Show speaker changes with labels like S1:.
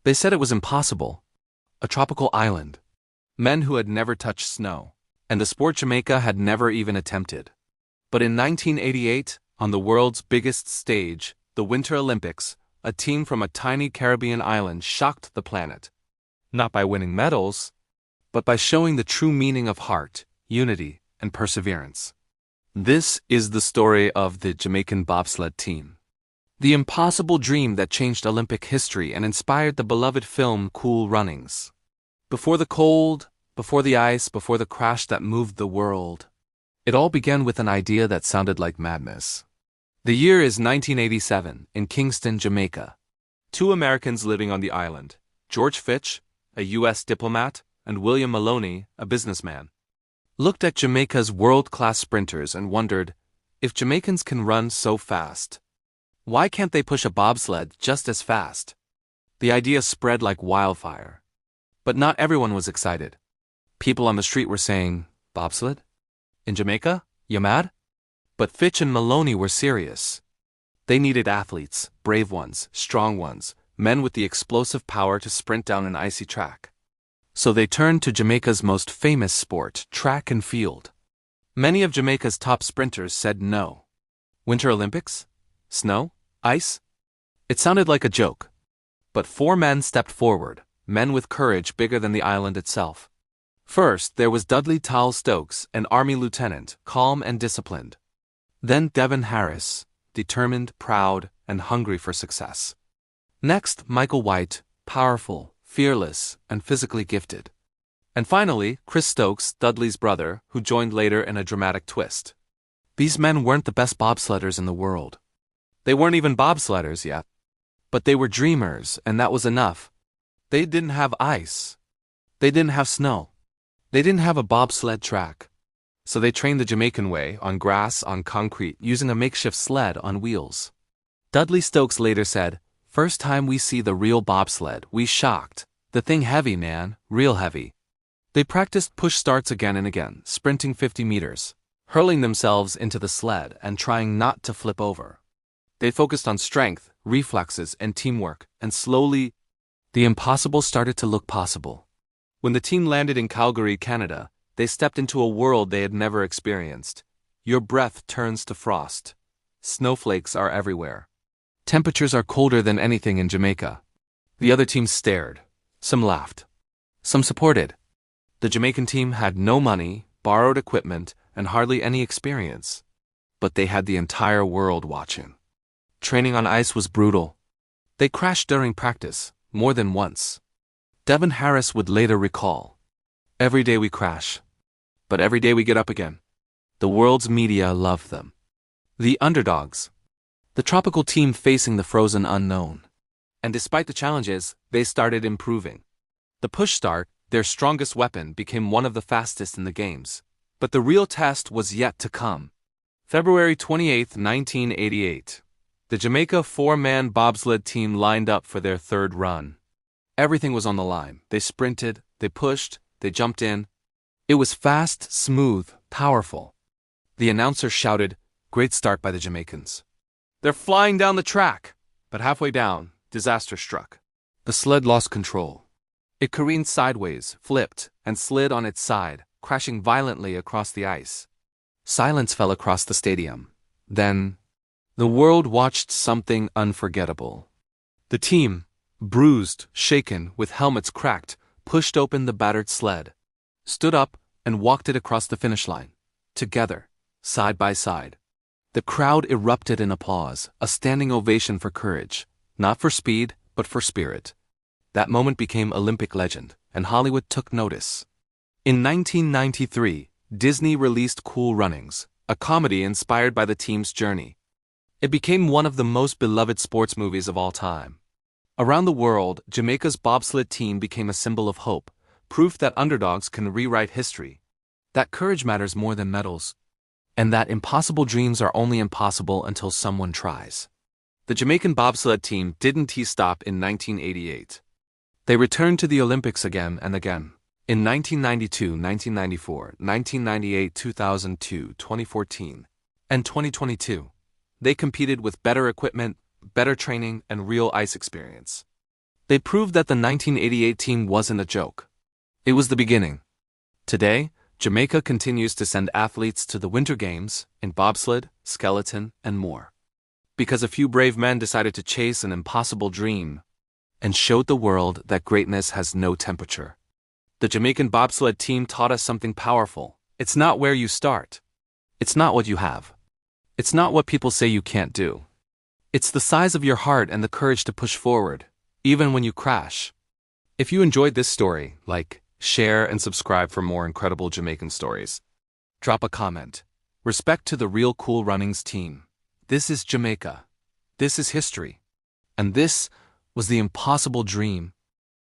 S1: They said it was impossible. A tropical island. Men who had never touched snow. And the sport Jamaica had never even attempted. But in 1988, on the world's biggest stage, the Winter Olympics, a team from a tiny Caribbean island shocked the planet. Not by winning medals, but by showing the true meaning of heart, unity, and perseverance. This is the story of the Jamaican Bobsled Team. The impossible dream that changed Olympic history and inspired the beloved film Cool Runnings. Before the cold, before the ice, before the crash that moved the world. It all began with an idea that sounded like madness. The year is 1987, in Kingston, Jamaica. Two Americans living on the island, George Fitch, a U.S. diplomat, and William Maloney, a businessman, looked at Jamaica's world-class sprinters and wondered, if Jamaicans can run so fast, why can't they push a bobsled just as fast? The idea spread like wildfire. But not everyone was excited. People on the street were saying, "Bobsled? In Jamaica? You mad?" But Fitch and Maloney were serious. They needed athletes, brave ones, strong ones, men with the explosive power to sprint down an icy track. So they turned to Jamaica's most famous sport, track and field. Many of Jamaica's top sprinters said no. Winter Olympics? Snow? Ice? It sounded like a joke. But four men stepped forward, men with courage bigger than the island itself. First, there was Dudley Towle Stokes, an Army lieutenant, calm and disciplined. Then Devin Harris, determined, proud, and hungry for success. Next, Michael White, powerful, fearless, and physically gifted. And finally, Chris Stokes, Dudley's brother, who joined later in a dramatic twist. These men weren't the best bobsledders in the world. They weren't even bobsledders yet. But they were dreamers, and that was enough. They didn't have ice. They didn't have snow. They didn't have a bobsled track. So they trained the Jamaican way, on grass, on concrete, using a makeshift sled on wheels. Dudley Stokes later said, "First time we see the real bobsled, we shocked. The thing heavy, man, real heavy." They practiced push starts again and again, sprinting 50 meters, hurling themselves into the sled and trying not to flip over. They focused on strength, reflexes, and teamwork, and slowly, the impossible started to look possible. When the team landed in Calgary, Canada, they stepped into a world they had never experienced. Your breath turns to frost. Snowflakes are everywhere. Temperatures are colder than anything in Jamaica. The other teams stared. Some laughed. Some supported. The Jamaican team had no money, borrowed equipment, and hardly any experience. But they had the entire world watching. Training on ice was brutal. They crashed during practice, more than once. Devin Harris would later recall, "Every day we crash, but every day we get up again." The world's media loved them. The underdogs. The tropical team facing the frozen unknown. And despite the challenges, they started improving. The push start, their strongest weapon, became one of the fastest in the games. But the real test was yet to come. February 28, 1988. The Jamaica four-man bobsled team lined up for their third run. Everything was on the line. They sprinted, they pushed, they jumped in. It was fast, smooth, powerful. The announcer shouted, "Great start by the Jamaicans. They're flying down the track." But halfway down, disaster struck. The sled lost control. It careened sideways, flipped, and slid on its side, crashing violently across the ice. Silence fell across the stadium. Then, the world watched something unforgettable. The team, bruised, shaken, with helmets cracked, pushed open the battered sled, stood up, and walked it across the finish line, together, side by side. The crowd erupted in applause, a standing ovation for courage, not for speed, but for spirit. That moment became Olympic legend, and Hollywood took notice. In 1993, Disney released Cool Runnings, a comedy inspired by the team's journey. It became one of the most beloved sports movies of all time. Around the world, Jamaica's bobsled team became a symbol of hope, proof that underdogs can rewrite history, that courage matters more than medals, and that impossible dreams are only impossible until someone tries. The Jamaican bobsled team didn't stop in 1988. They returned to the Olympics again and again. In 1992, 1994, 1998, 2002, 2014, and 2022. They competed with better equipment, better training, and real ice experience. They proved that the 1988 team wasn't a joke. It was the beginning. Today, Jamaica continues to send athletes to the Winter Games in bobsled, skeleton, and more. Because a few brave men decided to chase an impossible dream and showed the world that greatness has no temperature. The Jamaican Bobsled Team taught us something powerful. It's not where you start. It's not what you have. It's not what people say you can't do. It's the size of your heart and the courage to push forward, even when you crash. If you enjoyed this story, like, share, and subscribe for more incredible Jamaican stories. Drop a comment. Respect to the real Cool Runnings team. This is Jamaica. This is history. And this was the impossible dream